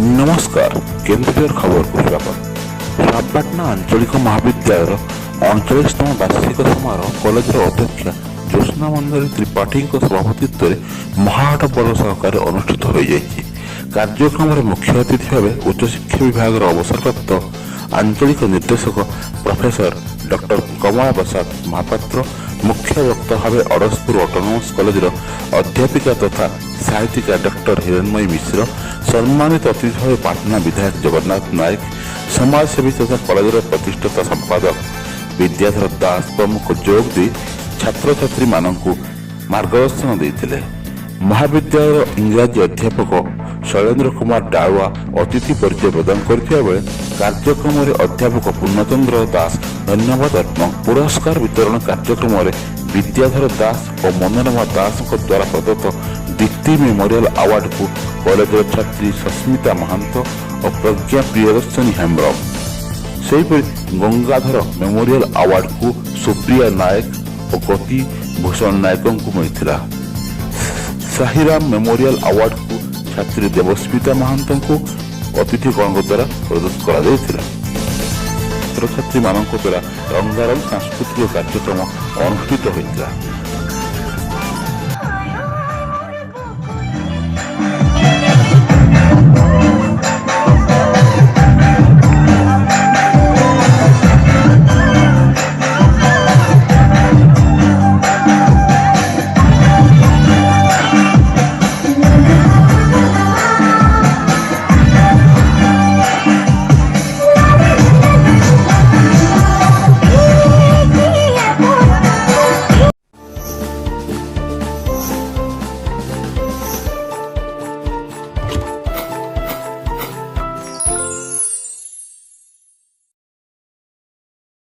नमस्कार केन्द्रीय खबर को स्वागत। साबपाटना आंचलिक महाविद्यालय 39तम वार्षिक समारोह कॉलेजर अध्यक्षा ज्योत्स्ना मंजरी त्रिपाठी सभापतित्व में महाहाट बड़ सहकार अनुष्ठित हो जाएगी। कार्यक्रम मुख्य अतिथि भाव उच्चशिक्षा विभाग अवसरप्राप्त आंचलिक निर्देशक प्रोफेसर डॉक्टर कमला प्रसाद महापात्र, मुख्य वक्ता भाव अड़सपुर ऑटोनोमस कॉलेजर अध्यापिका तथा साहित्यिका डॉक्टर हिरणमयी मिश्र, सम्मानित अतिथि भाव पाटना विधायक जगन्नाथ नायक, समाजसेवी तथा कॉलेजर प्रतिष्ठित संपादक विद्याधर दास प्रमुख जोग दे छात्र छात्री मानकु मार्गदर्शन देते। महाविद्यालय इंग्राजी अध्यापक शैलेन्द्र कुमार डालुआ अतिथि परिचय प्रदान करथिबा बेले कार्यक्रम में अध्यापक पूर्णचंद्र दास धन्यवाद अर्पण पुरस्कार वितरण कार्यक्रम में विद्याधर दास और मनोरमा दास द्वारा प्रदत्त दीप्ति मेमोरियल अवार्ड को कॉलेज छात्री सस्मिता महंत और प्रज्ञा प्रियदर्शनी हेम्ब्रम, सेहीपरि गंगाधर मेमोरियल अवार्ड को सुप्रिया नायक और गति भूषण नायक को मिलता। साहिराम मेमोरियल अवार्ड को छात्री देवस्मिता महंत को अतिथिगण द्वारा प्रदत्त कर छात्र छात्री मान द्वारा रंगारंग सांस्कृतिक कार्यक्रम अनुष्ठित होता।